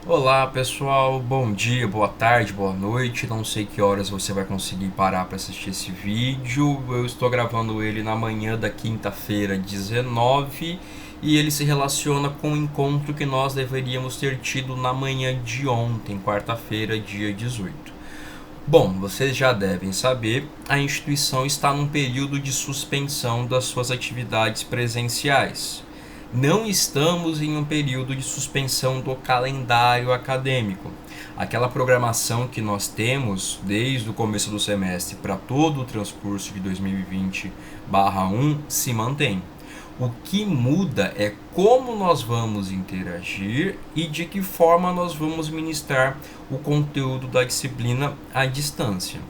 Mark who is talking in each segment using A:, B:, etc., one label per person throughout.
A: Olá pessoal, bom dia, boa tarde, boa noite. Não sei que horas você vai conseguir parar para assistir esse vídeo. Eu estou gravando ele na manhã da quinta-feira 19 e ele se relaciona com o encontro que nós deveríamos ter tido na manhã de ontem, quarta-feira, dia 18. Bom, vocês já devem saber, a instituição está num período de suspensão das suas atividades presenciais. Não estamos em um período de suspensão do calendário acadêmico. Aquela programação que nós temos desde o começo do semestre para todo o transcurso de 2020/1 se mantém. O que muda é como nós vamos interagir e de que forma nós vamos ministrar o conteúdo da disciplina à distância.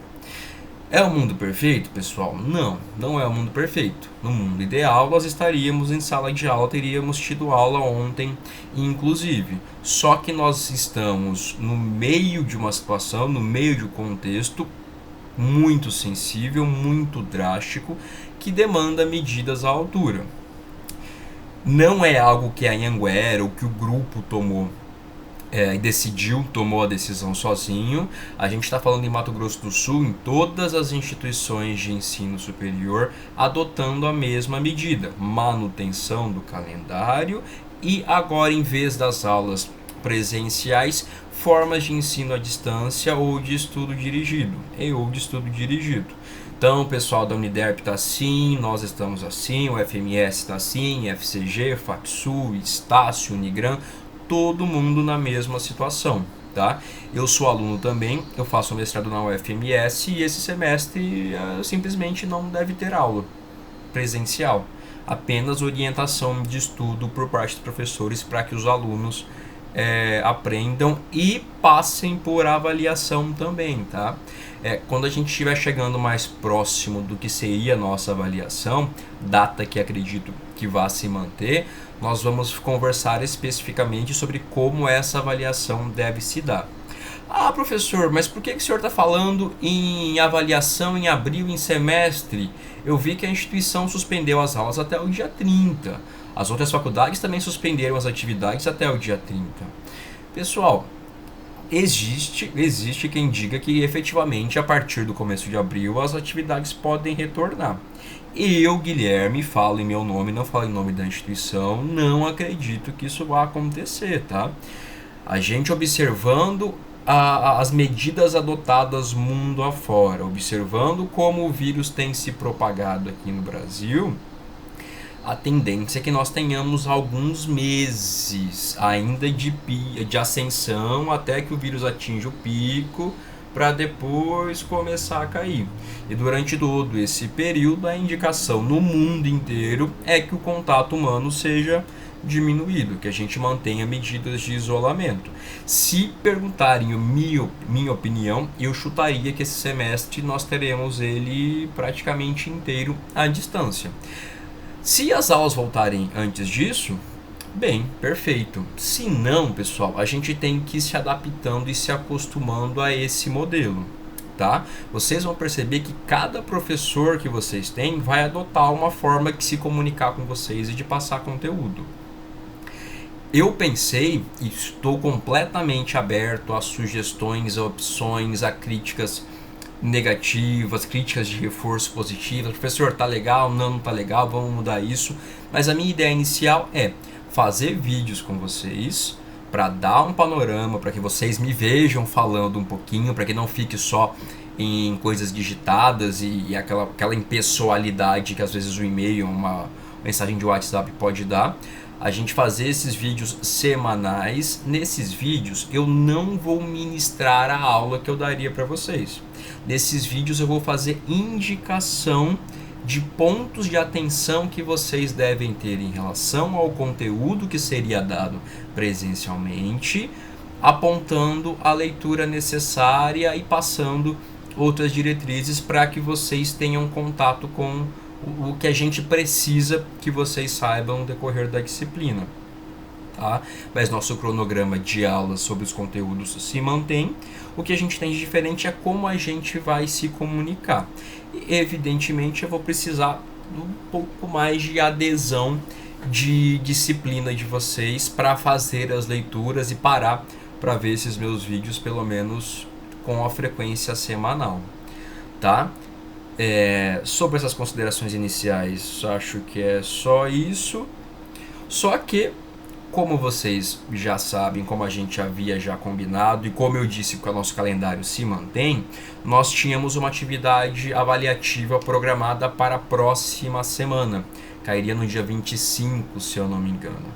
A: É o mundo perfeito, pessoal? Não, não é o mundo perfeito. No mundo ideal, nós estaríamos em sala de aula, teríamos tido aula ontem, inclusive. Só que nós estamos no meio de uma situação, no meio de um contexto muito sensível, muito drástico, que demanda medidas à altura. Não é algo que a Anhanguera ou que o grupo tomou a decisão sozinho. A gente está falando em Mato Grosso do Sul, em todas as instituições de ensino superior adotando a mesma medida, manutenção do calendário e agora, em vez das aulas presenciais, formas de ensino à distância ou de estudo dirigido. Então, o pessoal da Uniderp está assim, nós estamos assim, o FMS está assim, FCG, FACSul, Estácio, Unigran, todo mundo na mesma situação, tá? Eu sou aluno também, eu faço mestrado na UFMS e esse semestre simplesmente não deve ter aula presencial, apenas orientação de estudo por parte dos professores para que os alunos aprendam e passem por avaliação também, tá? Quando a gente estiver chegando mais próximo do que seria a nossa avaliação, data que acredito que vá se manter, nós vamos conversar especificamente sobre como essa avaliação deve se dar. Ah, professor, mas por que o senhor está falando em avaliação em abril, em semestre? Eu vi que a instituição suspendeu as aulas até o dia 30. As outras faculdades também suspenderam as atividades até o dia 30. Pessoal, existe quem diga que efetivamente a partir do começo de abril as atividades podem retornar. Eu, Guilherme, falo em meu nome, não falo em nome da instituição, não acredito que isso vá acontecer, tá? A gente observando as medidas adotadas mundo afora, observando como o vírus tem se propagado aqui no Brasil, a tendência é que nós tenhamos alguns meses ainda de ascensão até que o vírus atinja o pico para depois começar a cair. E durante todo esse período, a indicação no mundo inteiro é que o contato humano seja diminuído, que a gente mantenha medidas de isolamento. Se perguntarem minha opinião, eu chutaria que esse semestre nós teremos ele praticamente inteiro à distância. Se as aulas voltarem antes disso, bem, perfeito. Se não, pessoal, a gente tem que ir se adaptando e se acostumando a esse modelo, tá? Vocês vão perceber que cada professor que vocês têm vai adotar uma forma de se comunicar com vocês e de passar conteúdo. Eu pensei e estou completamente aberto a sugestões, a opções, a críticas negativas, críticas de reforço positivas. Professor, tá legal? Não tá legal, vamos mudar isso. Mas a minha ideia inicial é fazer vídeos com vocês para dar um panorama, para que vocês me vejam falando um pouquinho, para que não fique só em coisas digitadas e aquela impessoalidade que às vezes o e-mail, uma mensagem de WhatsApp pode dar. A gente fazer esses vídeos semanais. Nesses vídeos eu não vou ministrar a aula que eu daria para vocês. Nesses vídeos eu vou fazer indicação de pontos de atenção que vocês devem ter em relação ao conteúdo que seria dado presencialmente, apontando a leitura necessária e passando outras diretrizes para que vocês tenham contato com o que a gente precisa que vocês saibam no decorrer da disciplina, tá? Mas nosso cronograma de aulas sobre os conteúdos se mantém. O que a gente tem de diferente é como a gente vai se comunicar. E, evidentemente, eu vou precisar de um pouco mais de adesão de disciplina de vocês para fazer as leituras e parar para ver esses meus vídeos pelo menos com a frequência semanal, tá? Sobre essas considerações iniciais, acho que é só isso. Só que, como vocês já sabem, como a gente havia já combinado e como eu disse que o nosso calendário se mantém, nós tínhamos uma atividade avaliativa programada para a próxima semana. Cairia no dia 25, se eu não me engano.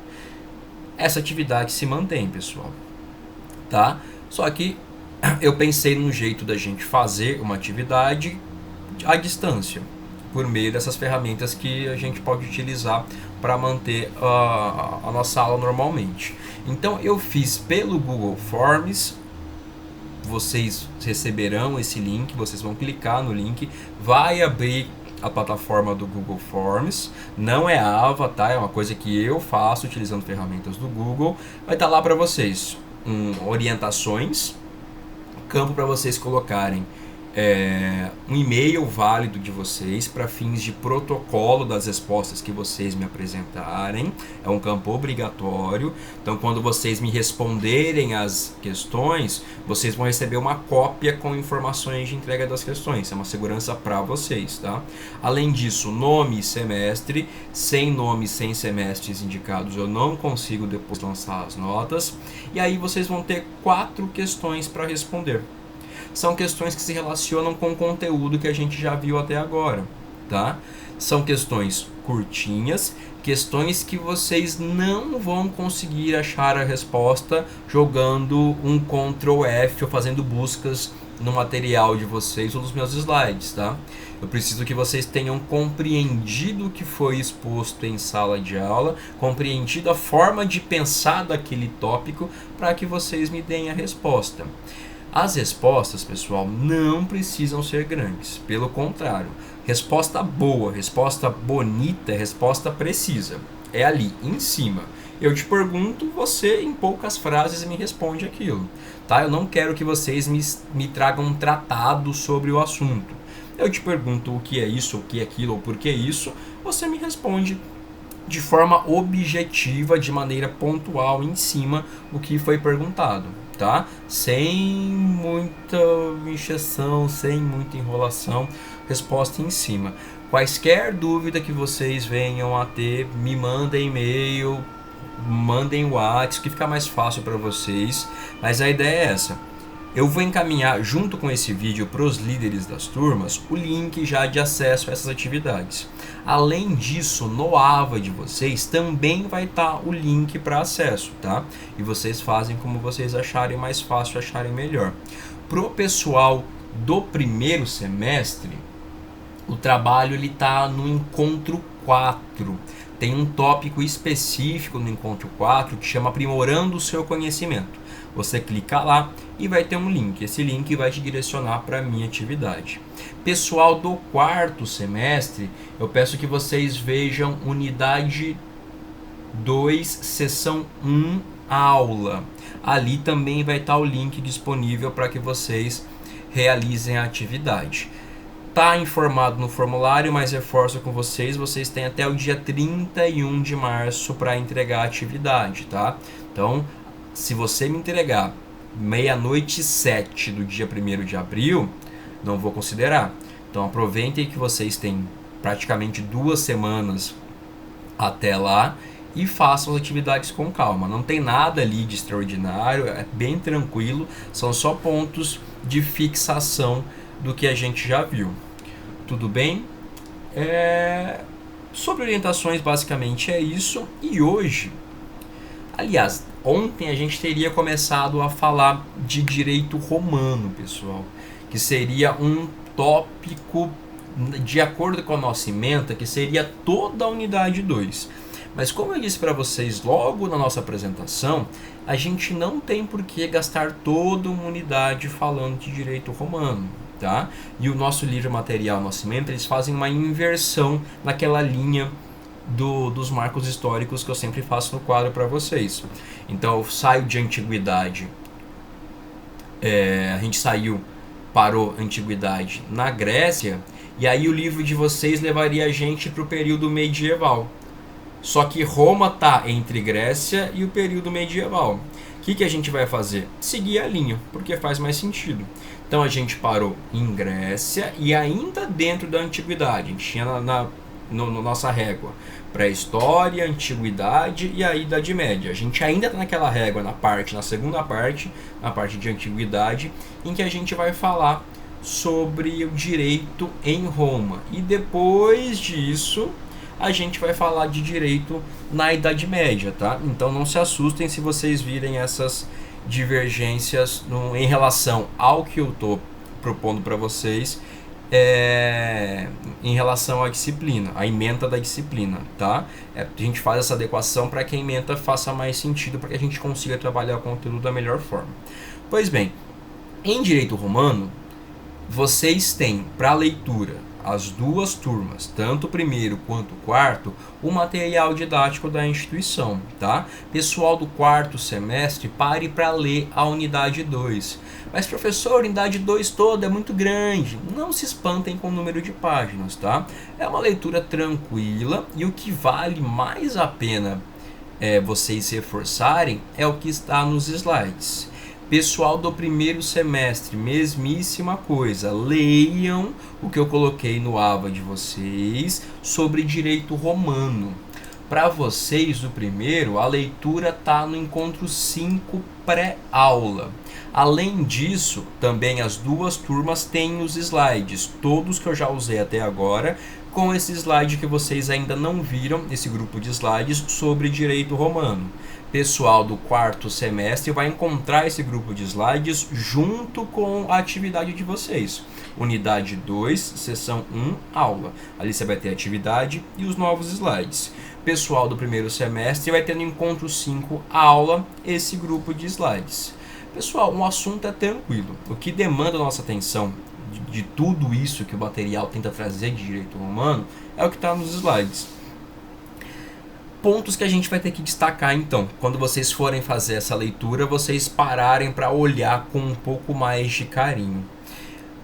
A: Essa atividade se mantém, pessoal, tá? Só que eu pensei num jeito da gente fazer uma atividade à distância, por meio dessas ferramentas que a gente pode utilizar para manter a nossa aula normalmente. Então eu fiz pelo Google Forms, vocês receberão esse link, vocês vão clicar no link, vai abrir a plataforma do Google Forms, não é Ava, tá? É uma coisa que eu faço utilizando ferramentas do Google. Vai estar lá para vocês orientações, campo para vocês colocarem um e-mail válido de vocês para fins de protocolo das respostas que vocês me apresentarem. É um campo obrigatório. Então, quando vocês me responderem as questões, vocês vão receber uma cópia com informações de entrega das questões. É uma segurança para vocês, tá? Além disso, nome e semestre. Sem nome, sem semestres indicados, eu não consigo depois lançar as notas. E aí vocês vão ter 4 questões para responder. São questões que se relacionam com o conteúdo que a gente já viu até agora, tá? São questões curtinhas, questões que vocês não vão conseguir achar a resposta jogando um Ctrl F ou fazendo buscas no material de vocês ou nos meus slides, tá? Eu preciso que vocês tenham compreendido o que foi exposto em sala de aula, compreendido a forma de pensar daquele tópico para que vocês me deem a resposta. As respostas, pessoal, não precisam ser grandes. Pelo contrário, resposta boa, resposta bonita, resposta precisa. É ali, em cima. Eu te pergunto, você em poucas frases me responde aquilo. Tá? Eu não quero que vocês me tragam um tratado sobre o assunto. Eu te pergunto o que é isso, o que é aquilo, ou por que isso, você me responde de forma objetiva, de maneira pontual, em cima do que foi perguntado. Tá? Sem muita encheção, sem muita enrolação, resposta em cima. Quaisquer dúvida que vocês venham a ter, me mandem e-mail, mandem WhatsApp, que fica mais fácil para vocês. Mas a ideia é essa. Eu vou encaminhar junto com esse vídeo para os líderes das turmas o link já de acesso a essas atividades. Além disso, no AVA de vocês também vai estar o link para acesso, tá? E vocês fazem como vocês acharem mais fácil, acharem melhor. Pro pessoal do primeiro semestre, o trabalho ele tá no encontro 4. Tem um tópico específico no encontro 4 que chama Aprimorando o seu conhecimento. Você clica lá e vai ter um link. Esse link vai te direcionar para a minha atividade. Pessoal do quarto semestre, eu peço que vocês vejam unidade 2, sessão 1, aula. Ali também vai estar o link disponível para que vocês realizem a atividade. Está informado no formulário, mas reforço com vocês, vocês têm até o dia 31 de março para entregar a atividade, tá? Então, se você me entregar 00:07 do dia 1º de abril, não vou considerar. Então aproveitem que vocês têm praticamente 2 semanas até lá e façam as atividades com calma. Não tem nada ali de extraordinário, é bem tranquilo, são só pontos de fixação do que a gente já viu. Tudo bem? Sobre orientações basicamente é isso. E hoje, aliás, ontem a gente teria começado a falar de direito romano, pessoal, que seria um tópico, de acordo com a nossa ementa, que seria toda a unidade 2. Mas como eu disse para vocês logo na nossa apresentação, a gente não tem por que gastar toda uma unidade falando de direito romano, tá? E o nosso livro material, nossa ementa, eles fazem uma inversão naquela linha dos marcos históricos que eu sempre faço no quadro para vocês. Então eu saio de antiguidade, a gente parou antiguidade na Grécia, e aí o livro de vocês levaria a gente para o período medieval. Só que Roma está entre Grécia e o período medieval. que a gente vai fazer? Seguir a linha, porque faz mais sentido. Então a gente parou em Grécia e ainda dentro da antiguidade. A gente tinha nossa régua pré-história, antiguidade e a Idade Média. A gente ainda está naquela régua na segunda parte, na parte de antiguidade, em que a gente vai falar sobre o direito em Roma. E depois disso, a gente vai falar de direito na Idade Média, tá? Então não se assustem se vocês virem essas divergências em relação ao que eu estou propondo para vocês, em relação à disciplina, a ementa da disciplina, tá? A gente faz essa adequação para que a ementa faça mais sentido, para que a gente consiga trabalhar o conteúdo da melhor forma. Pois bem, em direito romano, vocês têm para leitura as duas turmas, tanto o primeiro quanto o quarto, o material didático da instituição, tá? Pessoal do quarto semestre, pare para ler a unidade 2. Mas professor, a unidade 2 toda é muito grande. Não se espantem com o número de páginas, tá? É uma leitura tranquila e o que vale mais a pena vocês se reforçarem é o que está nos slides. Pessoal do primeiro semestre, mesmíssima coisa, leiam o que eu coloquei no AVA de vocês sobre direito romano. Para vocês do primeiro, a leitura está no encontro 5 pré-aula. Além disso, também as duas turmas têm os slides, todos que eu já usei até agora, com esse slide que vocês ainda não viram, esse grupo de slides sobre direito romano. Pessoal do quarto semestre vai encontrar esse grupo de slides junto com a atividade de vocês. Unidade 2, sessão 1, aula. Ali você vai ter a atividade e os novos slides. Pessoal do primeiro semestre vai ter no encontro 5, aula, esse grupo de slides. Pessoal, um assunto é tranquilo. O que demanda a nossa atenção de tudo isso que o material tenta trazer de direito romano é o que está nos slides. Pontos que a gente vai ter que destacar então, quando vocês forem fazer essa leitura, vocês pararem para olhar com um pouco mais de carinho.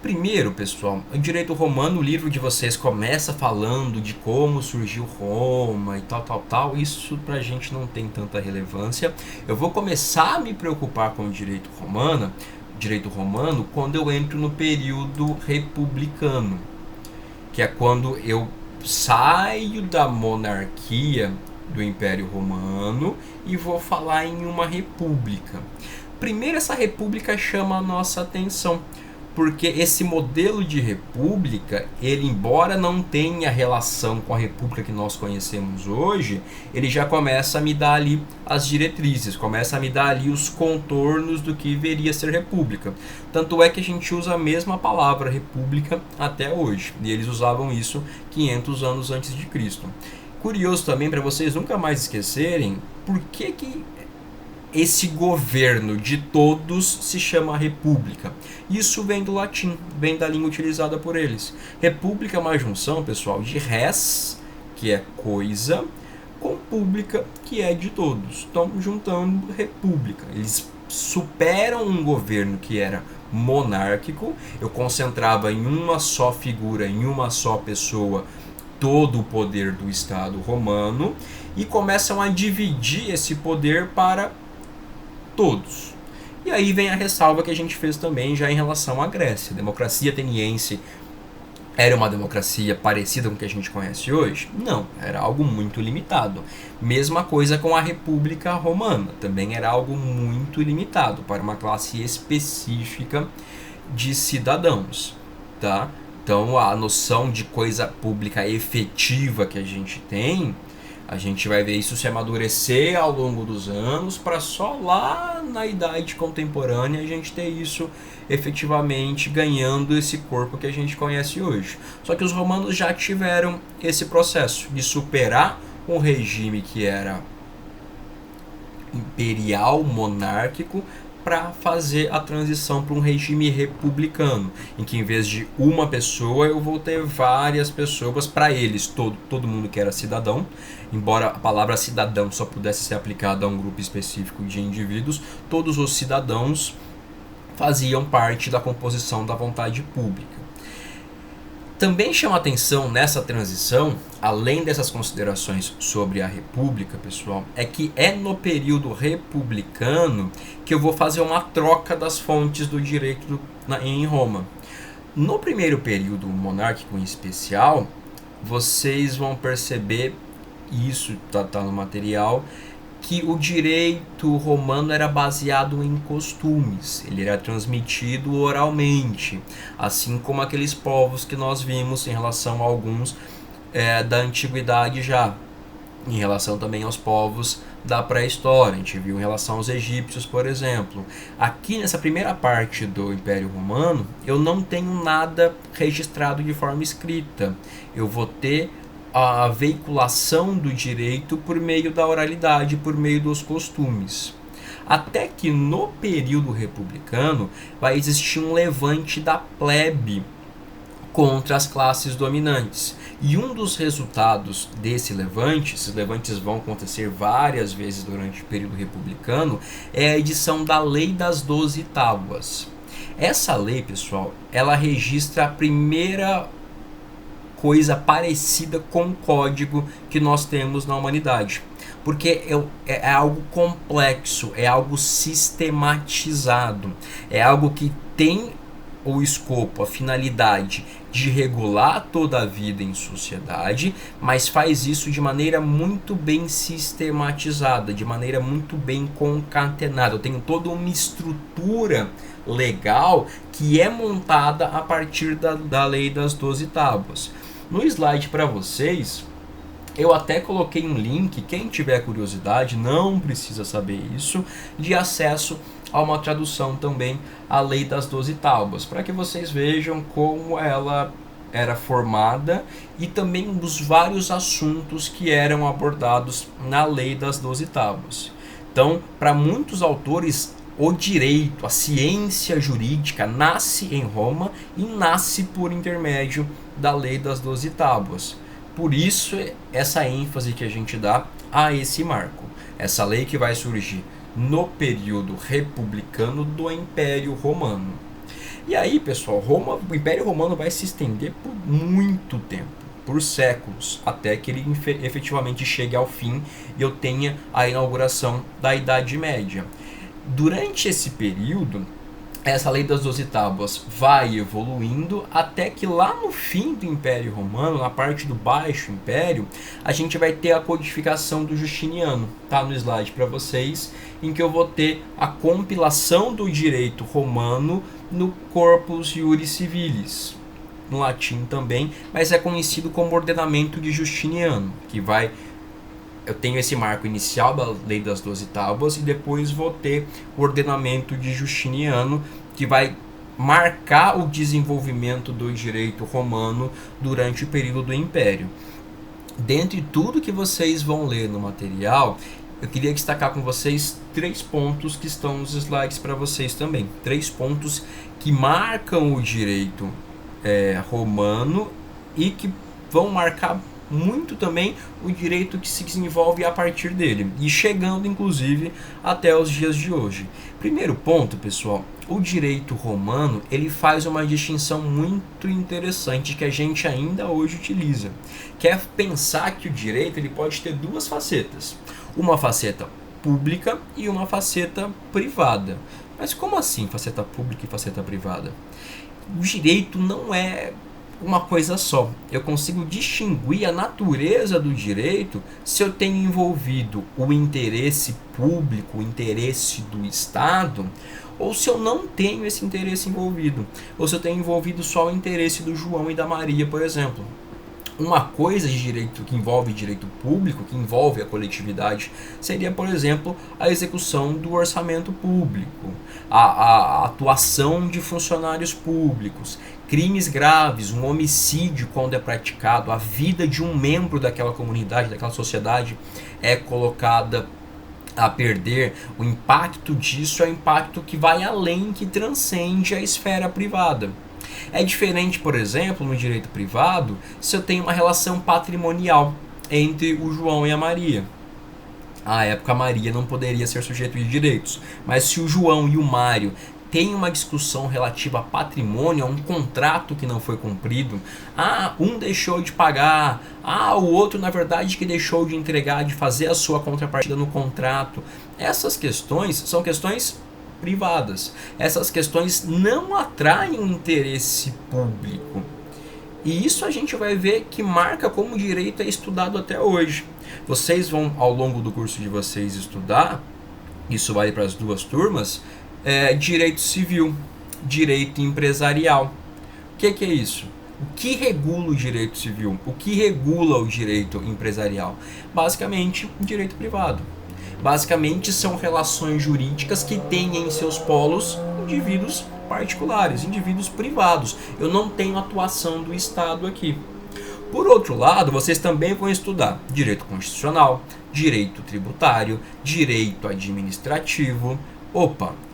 A: Primeiro, pessoal, o direito romano, o livro de vocês começa falando de como surgiu Roma e tal, isso pra gente não tem tanta relevância. Eu vou começar a me preocupar com o direito romano quando eu entro no período republicano, que é quando eu saio da monarquia do Império Romano e vou falar em uma república. Primeiro, essa república chama a nossa atenção, porque esse modelo de república, ele embora não tenha relação com a república que nós conhecemos hoje, ele já começa a me dar ali as diretrizes, começa a me dar ali os contornos do que deveria ser república. Tanto é que a gente usa a mesma palavra república até hoje, e eles usavam isso 500 anos antes de Cristo. Curioso também para vocês nunca mais esquecerem por que esse governo de todos se chama república. Isso vem do latim, vem da língua utilizada por eles. República é uma junção, pessoal, de res, que é coisa, com pública, que é de todos. Estão juntando república. Eles superam um governo que era monárquico, eu concentrava em uma só figura, em uma só pessoa, todo o poder do Estado romano, e começam a dividir esse poder para todos. E aí vem a ressalva que a gente fez também já em relação à Grécia. A democracia ateniense era uma democracia parecida com o que a gente conhece hoje? Não, era algo muito limitado. Mesma coisa com a República Romana, também era algo muito limitado para uma classe específica de cidadãos, tá? Então a noção de coisa pública efetiva que a gente tem, a gente vai ver isso se amadurecer ao longo dos anos, para só lá na idade contemporânea a gente ter isso efetivamente ganhando esse corpo que a gente conhece hoje. Só que os romanos já tiveram esse processo de superar um regime que era imperial, monárquico, para fazer a transição para um regime republicano, em que em vez de uma pessoa eu vou ter várias pessoas, para eles, todo mundo que era cidadão, embora a palavra cidadão só pudesse ser aplicada a um grupo específico de indivíduos, todos os cidadãos faziam parte da composição da vontade pública. Também chama atenção nessa transição, além dessas considerações sobre a República, pessoal, é que é no período republicano que eu vou fazer uma troca das fontes do direito em Roma. No primeiro período monárquico em especial, vocês vão perceber, isso tá no material, que o direito romano era baseado em costumes, ele era transmitido oralmente, assim como aqueles povos que nós vimos em relação a alguns da antiguidade já, em relação também aos povos da pré-história, a gente viu em relação aos egípcios, por exemplo. Aqui nessa primeira parte do Império Romano, eu não tenho nada registrado de forma escrita, eu vou ter a veiculação do direito por meio da oralidade, por meio dos costumes. Até que no período republicano vai existir um levante da plebe contra as classes dominantes. E um dos resultados desse levante, esses levantes vão acontecer várias vezes durante o período republicano, é a edição da Lei das 12 Tábuas. Essa lei, pessoal, ela registra a primeira coisa parecida com o código que nós temos na humanidade. Porque é algo complexo, é algo sistematizado, é algo que tem o escopo, a finalidade de regular toda a vida em sociedade, mas faz isso de maneira muito bem sistematizada, de maneira muito bem concatenada. Eu tenho toda uma estrutura legal que é montada a partir da Lei das 12 Tábuas. No slide para vocês, eu até coloquei um link, quem tiver curiosidade, não precisa saber isso, de acesso a uma tradução também à Lei das 12 Tábuas, para que vocês vejam como ela era formada e também os vários assuntos que eram abordados na Lei das 12 Tábuas. Então, para muitos autores, o direito, a ciência jurídica nasce em Roma e nasce por intermédio da Lei das 12 Tábuas. Por isso, essa ênfase que a gente dá a esse marco. Essa lei que vai surgir no período republicano do Império Romano. E aí, pessoal, o Império Romano vai se estender por muito tempo, por séculos, até que ele efetivamente chegue ao fim e eu tenha a inauguração da Idade Média. Durante esse período, essa Lei das 12 Tábuas vai evoluindo até que lá no fim do Império Romano, na parte do Baixo Império, a gente vai ter a codificação do Justiniano. Tá no slide para vocês, em que eu vou ter a compilação do direito romano no Corpus Iuris Civilis, no latim também, mas é conhecido como Ordenamento de Justiniano, que vai... Eu tenho esse marco inicial da Lei das 12 Tábuas e depois vou ter o Ordenamento de Justiniano, que vai marcar o desenvolvimento do direito romano durante o período do Império. Dentre tudo que vocês vão ler no material, eu queria destacar com vocês 3 pontos que estão nos slides para vocês também. 3 pontos que marcam o direito romano e que vão marcar muito também o direito que se desenvolve a partir dele e chegando inclusive até os dias de hoje. Primeiro ponto, pessoal, o direito romano ele faz uma distinção muito interessante que a gente ainda hoje utiliza, que é pensar que o direito ele pode ter 2 facetas, uma faceta pública e uma faceta privada. Mas como assim faceta pública e faceta privada? O direito não é uma coisa só. Eu consigo distinguir a natureza do direito se eu tenho envolvido o interesse público, o interesse do Estado, ou se eu não tenho esse interesse envolvido, ou se eu tenho envolvido só o interesse do João e da Maria, por exemplo. Uma coisa de direito que envolve direito público, que envolve a coletividade, seria, por exemplo, a execução do orçamento público, a atuação de funcionários públicos, crimes graves, um homicídio quando é praticado, a vida de um membro daquela comunidade, daquela sociedade é colocada a perder. O impacto disso é um impacto que vai além, que transcende a esfera privada. É diferente, por exemplo, no direito privado, se eu tenho uma relação patrimonial entre o João e a Maria. À época, a Maria não poderia ser sujeito de direitos, mas se o João e o Mário tem uma discussão relativa a patrimônio, a um contrato que não foi cumprido, um deixou de pagar, o outro na verdade que deixou de entregar, de fazer a sua contrapartida no contrato. Essas questões são questões privadas. Essas questões não atraem um interesse público. E isso a gente vai ver que marca como o direito é estudado até hoje. Vocês vão, ao longo do curso de vocês, estudar, isso vale para as duas turmas, direito civil, direito empresarial. O que é isso? O que regula o direito civil? O que regula o direito empresarial? Basicamente, direito privado. Basicamente, são relações jurídicas que têm em seus polos indivíduos particulares, indivíduos privados. Eu não tenho atuação do Estado aqui. Por outro lado, vocês também vão estudar direito constitucional, direito tributário, direito administrativo.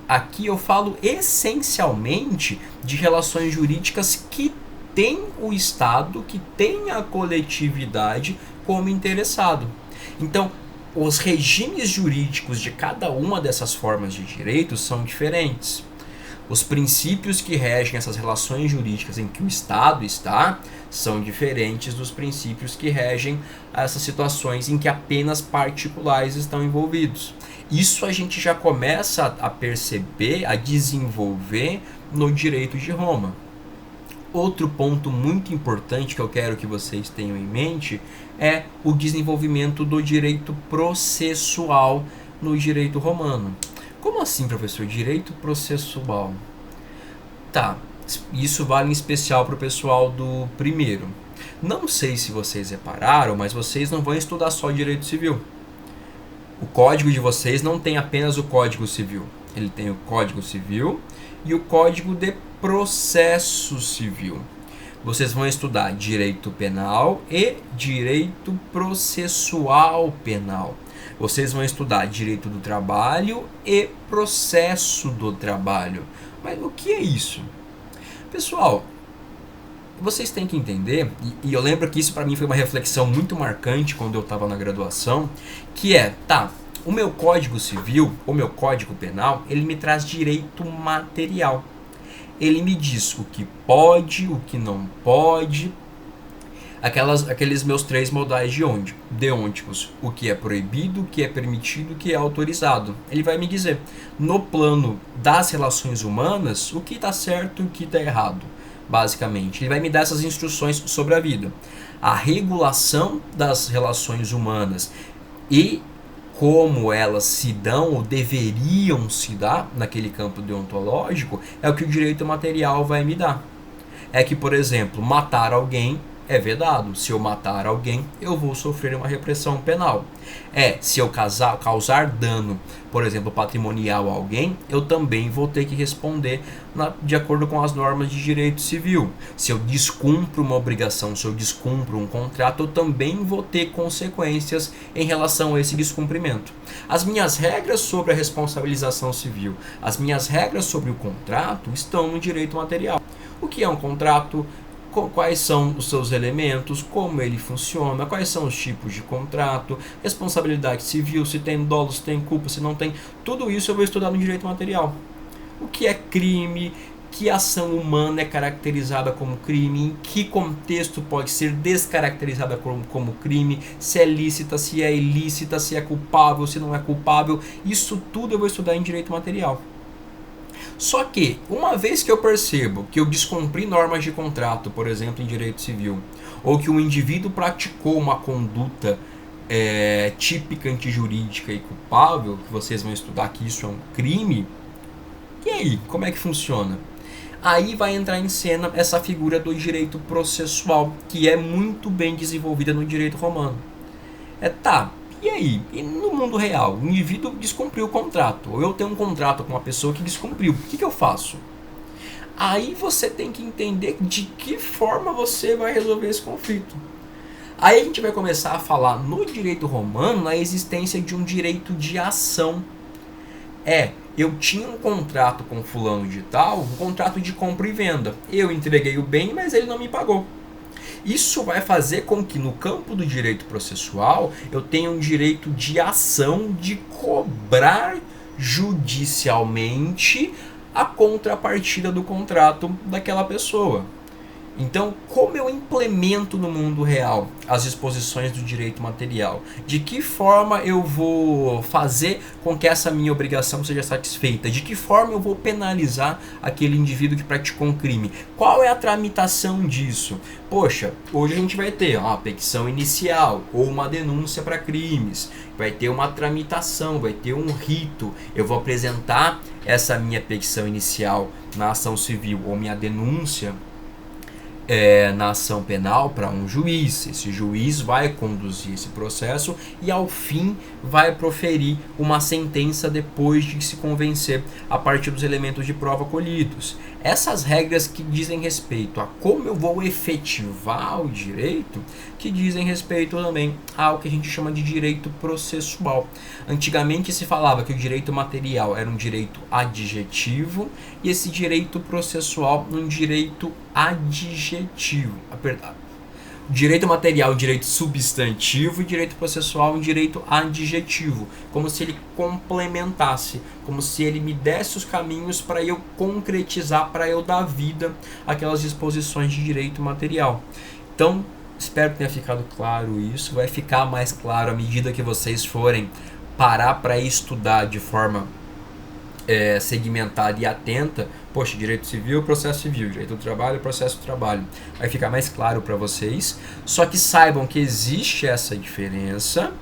A: Aqui eu falo essencialmente de relações jurídicas que tem o Estado, que tem a coletividade como interessado. Então, os regimes jurídicos de cada uma dessas formas de direito são diferentes. Os princípios que regem essas relações jurídicas em que o Estado está são diferentes dos princípios que regem essas situações em que apenas particulares estão envolvidos. Isso a gente já começa a perceber, a desenvolver no direito de Roma. Outro ponto muito importante que eu quero que vocês tenham em mente é o desenvolvimento do direito processual no direito romano. Como assim, professor? Direito processual? Tá, isso vale em especial para o pessoal do primeiro. Não sei se vocês repararam, mas vocês não vão estudar só direito civil. O código de vocês não tem apenas o Código Civil. Ele tem o Código Civil e o Código de Processo Civil. Vocês vão estudar direito penal e direito processual penal. Vocês vão estudar direito do trabalho e processo do trabalho. Mas o que é isso? Pessoal, vocês têm que entender, e eu lembro que isso para mim foi uma reflexão muito marcante quando eu estava na graduação, que o meu Código Civil, o meu Código Penal, ele me traz direito material. Ele me diz o que pode, o que não pode, aqueles meus 3 modais deonticos, o que é proibido, o que é permitido, o que é autorizado. Ele vai me dizer, no plano das relações humanas, o que está certo e o que está errado, basicamente. Ele vai me dar essas instruções sobre a vida. A regulação das relações humanas e como elas se dão ou deveriam se dar naquele campo deontológico é o que o direito material vai me dar. É que, por exemplo, matar alguém é vedado. Se eu matar alguém, eu vou sofrer uma repressão penal. Se eu causar dano, por exemplo, patrimonial a alguém, eu também vou ter que responder de acordo com as normas de direito civil. Se eu descumpro uma obrigação, se eu descumpro um contrato, eu também vou ter consequências em relação a esse descumprimento. As minhas regras sobre a responsabilização civil, as minhas regras sobre o contrato estão no direito material. O que é um contrato? Quais são os seus elementos, como ele funciona, quais são os tipos de contrato, responsabilidade civil, se tem dolo, se tem culpa, se não tem. Tudo isso eu vou estudar no direito material. O que é crime, que ação humana é caracterizada como crime, em que contexto pode ser descaracterizada como crime, se é lícita, se é ilícita, se é culpável, se não é culpável. Isso tudo eu vou estudar em direito material. Só que, uma vez que eu percebo que eu descumpri normas de contrato, por exemplo, em direito civil, ou que um indivíduo praticou uma conduta típica antijurídica e culpável, que vocês vão estudar que isso é um crime, e aí, como é que funciona? Aí vai entrar em cena essa figura do direito processual, que é muito bem desenvolvida no direito romano. E aí? E no mundo real? O indivíduo descumpriu o contrato, ou eu tenho um contrato com uma pessoa que descumpriu. O que eu faço? Aí você tem que entender de que forma você vai resolver esse conflito. Aí a gente vai começar a falar no direito romano na existência de um direito de ação. Eu tinha um contrato com fulano de tal, um contrato de compra e venda. Eu entreguei o bem, mas ele não me pagou. Isso vai fazer com que no campo do direito processual eu tenha um direito de ação de cobrar judicialmente a contrapartida do contrato daquela pessoa. Então, como eu implemento no mundo real as disposições do direito material? De que forma eu vou fazer com que essa minha obrigação seja satisfeita? De que forma eu vou penalizar aquele indivíduo que praticou um crime? Qual é a tramitação disso? Poxa, hoje a gente vai ter uma petição inicial ou uma denúncia para crimes. Vai ter uma tramitação, vai ter um rito. Eu vou apresentar essa minha petição inicial na ação civil ou minha denúncia na ação penal para um juiz. Esse juiz vai conduzir esse processo e ao fim vai proferir uma sentença depois de se convencer a partir dos elementos de prova colhidos. Essas regras que dizem respeito a como eu vou efetivar o direito, que dizem respeito também ao que a gente chama de direito processual. Antigamente se falava que o direito material era um direito adjetivo e esse direito processual um direito adjetivo. Direito material, um direito substantivo, e direito processual, um direito adjetivo, como se ele complementasse, como se ele me desse os caminhos para eu concretizar, para eu dar vida àquelas disposições de direito material. Então, espero que tenha ficado claro isso, vai ficar mais claro à medida que vocês forem parar para estudar de forma segmentada e atenta. Poxa, direito civil, processo civil, direito do trabalho, processo do trabalho. Vai ficar mais claro para vocês. Só que saibam que existe essa diferença.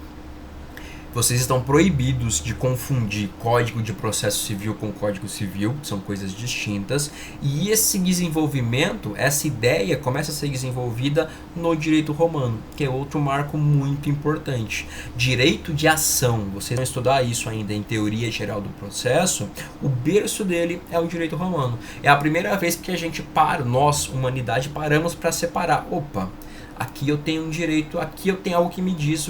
A: Vocês estão proibidos de confundir Código de Processo Civil com Código Civil, são coisas distintas, e esse desenvolvimento, essa ideia começa a ser desenvolvida no direito romano, que é outro marco muito importante. Direito de ação, vocês vão estudar isso ainda em Teoria Geral do Processo, o berço dele é o direito romano. É a primeira vez que a gente nós, humanidade, paramos para separar. Opa, aqui eu tenho um direito, aqui eu tenho algo que me diz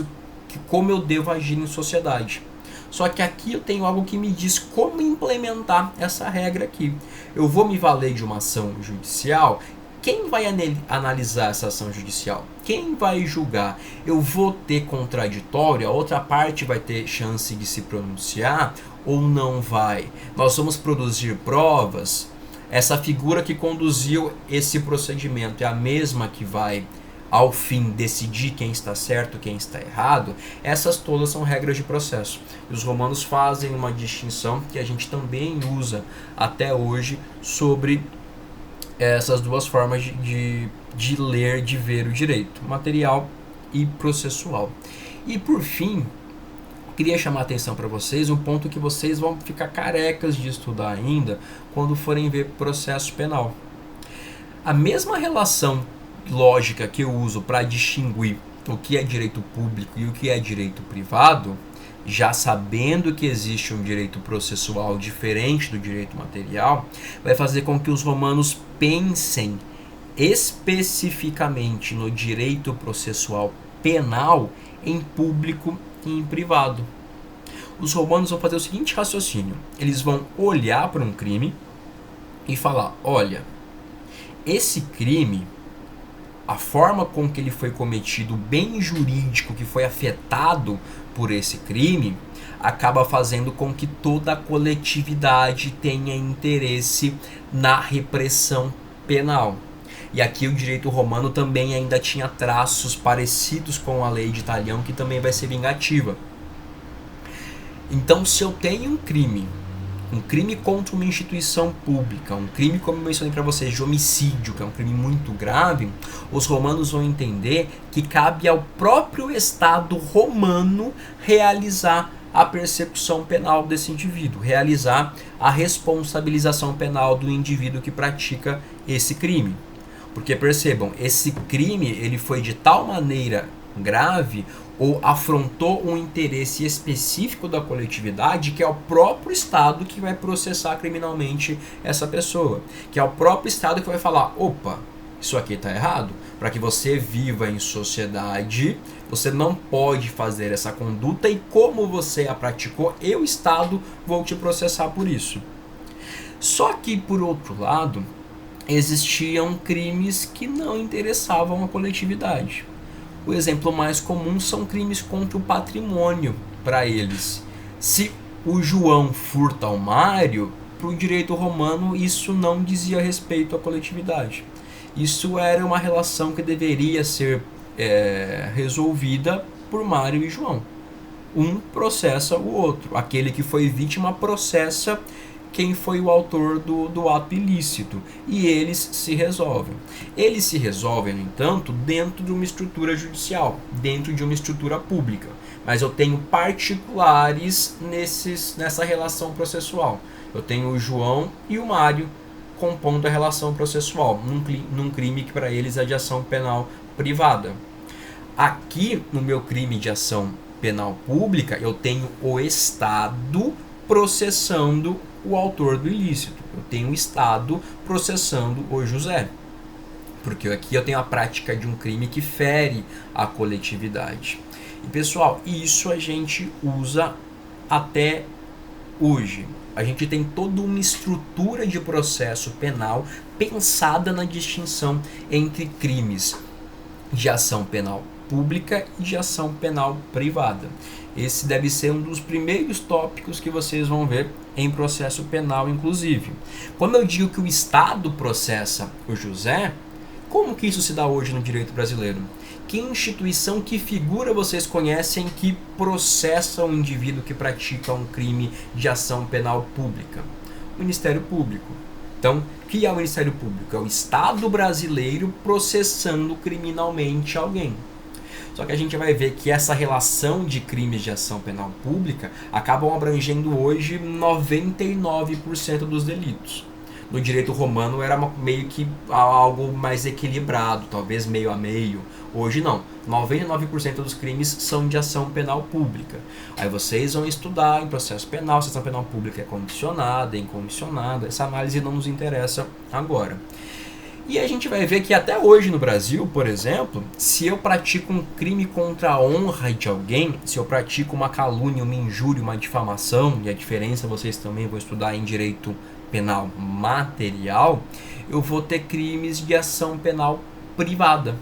A: como eu devo agir em sociedade. Só que aqui eu tenho algo que me diz como implementar essa regra aqui. Eu vou me valer de uma ação judicial. Quem vai analisar essa ação judicial? Quem vai julgar? Eu vou ter contraditório? A outra parte vai ter chance de se pronunciar ou não vai? Nós vamos produzir provas? Essa figura que conduziu esse procedimento é a mesma que vai ao fim decidir quem está certo, quem está errado? Essas todas são regras de processo. E os romanos fazem uma distinção que a gente também usa até hoje sobre essas duas formas de ler, de ver o direito, material e processual. E por fim, queria chamar a atenção para vocês um ponto que vocês vão ficar carecas de estudar ainda quando forem ver processo penal. A mesma relação lógica que eu uso para distinguir o que é direito público e o que é direito privado, já sabendo que existe um direito processual diferente do direito material, vai fazer com que os romanos pensem especificamente no direito processual penal em público e em privado. Os romanos vão fazer o seguinte raciocínio: eles vão olhar para um crime e falar, olha, esse crime, a forma com que ele foi cometido, o bem jurídico que foi afetado por esse crime, acaba fazendo com que toda a coletividade tenha interesse na repressão penal. E aqui o direito romano também ainda tinha traços parecidos com a lei de Italião, que também vai ser vingativa. Então, se eu tenho um crime contra uma instituição pública, um crime, como eu mencionei para vocês, de homicídio, que é um crime muito grave, os romanos vão entender que cabe ao próprio Estado romano realizar a persecução penal desse indivíduo, realizar a responsabilização penal do indivíduo que pratica esse crime. Porque percebam, esse crime ele foi de tal maneira grave ou afrontou um interesse específico da coletividade, que é o próprio Estado que vai processar criminalmente essa pessoa, que é o próprio Estado que vai falar, opa, isso aqui está errado. Para que você viva em sociedade, você não pode fazer essa conduta e como você a praticou, eu, Estado, vou te processar por isso. Só que, por outro lado, existiam crimes que não interessavam a coletividade. O exemplo mais comum são crimes contra o patrimônio para eles. Se o João furta o Mário, para o direito romano isso não dizia respeito à coletividade. Isso era uma relação que deveria ser resolvida por Mário e João. Um processa o outro. Aquele que foi vítima processa quem foi o autor do ato ilícito. E eles se resolvem. Eles se resolvem, no entanto, dentro de uma estrutura judicial, dentro de uma estrutura pública. Mas eu tenho particulares nessa relação processual. Eu tenho o João e o Mário compondo a relação processual, num crime que para eles é de ação penal privada. Aqui, no meu crime de ação penal pública, eu tenho o Estado processando o autor do ilícito. Eu tenho o Estado processando o José. Porque aqui eu tenho a prática de um crime que fere a coletividade. E pessoal, isso a gente usa até hoje. A gente tem toda uma estrutura de processo penal pensada na distinção entre crimes de ação penal pública e de ação penal privada. Esse deve ser um dos primeiros tópicos que vocês vão ver em processo penal, inclusive. Quando eu digo que o Estado processa o José, como que isso se dá hoje no direito brasileiro? Que instituição, que figura vocês conhecem que processa um indivíduo que pratica um crime de ação penal pública? O Ministério Público. Então, o que é o Ministério Público? É o Estado brasileiro processando criminalmente alguém. Só que a gente vai ver que essa relação de crimes de ação penal pública acabam abrangendo hoje 99% dos delitos. No direito romano era meio que algo mais equilibrado, talvez meio a meio. Hoje não, 99% dos crimes são de ação penal pública. Aí vocês vão estudar em processo penal, se a ação penal pública é condicionada, incomissionada, essa análise não nos interessa agora. E a gente vai ver que até hoje no Brasil, por exemplo, se eu pratico um crime contra a honra de alguém, se eu pratico uma calúnia, uma injúria, uma difamação, e a diferença vocês também vão estudar em direito penal material, eu vou ter crimes de ação penal privada.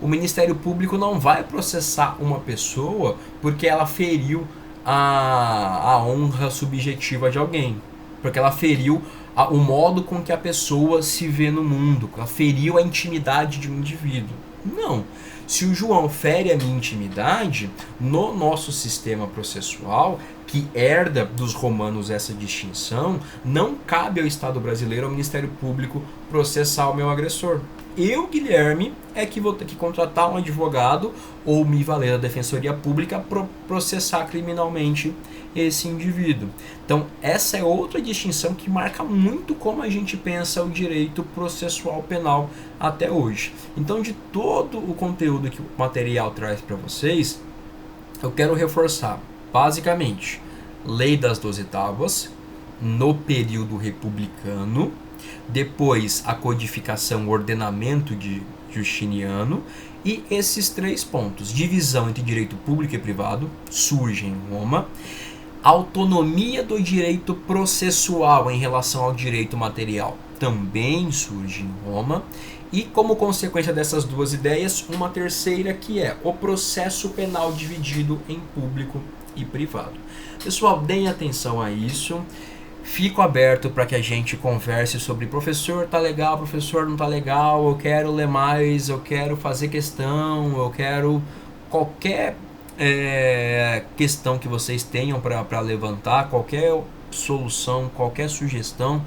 A: O Ministério Público não vai processar uma pessoa porque ela feriu a honra subjetiva de alguém, porque ela feriu o modo com que a pessoa se vê no mundo, ela feriu a intimidade de um indivíduo. Não. Se o João fere a minha intimidade, no nosso sistema processual, que herda dos romanos essa distinção, não cabe ao Estado brasileiro, ao Ministério Público, processar o meu agressor. Eu, Guilherme, é que vou ter que contratar um advogado ou me valer da Defensoria Pública para processar criminalmente esse indivíduo. Então, essa é outra distinção que marca muito como a gente pensa o direito processual penal até hoje. Então, de todo o conteúdo que o material traz para vocês, eu quero reforçar, basicamente, Lei das 12 Tábuas, no período republicano, depois a codificação, o ordenamento de Justiniano, e esses 3 pontos: divisão entre direito público e privado, surge em Roma, autonomia do direito processual em relação ao direito material, também surge em Roma, e como consequência dessas 2 ideias, uma terceira que é o processo penal dividido em público e privado. Pessoal, deem atenção a isso. Fico aberto para que a gente converse sobre professor tá legal, professor não tá legal, eu quero ler mais, eu quero fazer questão, eu quero qualquer questão que vocês tenham para levantar, qualquer solução, qualquer sugestão,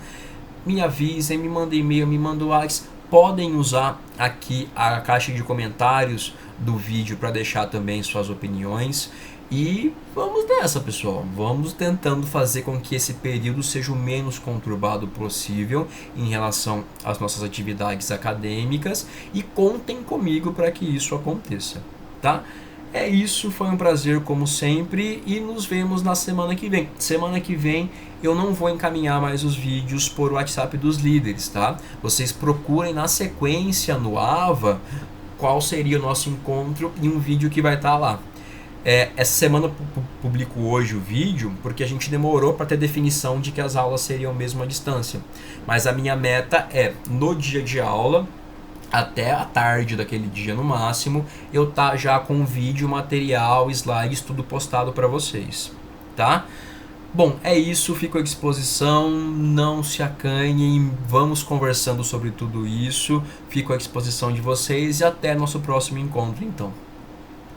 A: me avisem, me mandem e-mail, me mandem WhatsApp. Podem usar aqui a caixa de comentários do vídeo para deixar também suas opiniões. E vamos nessa, pessoal. Vamos tentando fazer com que esse período seja o menos conturbado possível em relação às nossas atividades acadêmicas. E contem comigo para que isso aconteça, tá? É isso, foi um prazer como sempre e nos vemos na semana que vem. Semana que vem eu não vou encaminhar mais os vídeos por WhatsApp dos líderes, tá? Vocês procurem na sequência no AVA qual seria o nosso encontro e um vídeo que vai estar lá. Essa semana eu publico hoje o vídeo porque a gente demorou para ter definição de que as aulas seriam mesmo à distância. Mas a minha meta é, no dia de aula, até a tarde daquele dia no máximo, eu já com vídeo, material, slides, tudo postado para vocês, tá? Bom, é isso, fico à disposição, não se acanhem, vamos conversando sobre tudo isso, fico à disposição de vocês e até nosso próximo encontro então.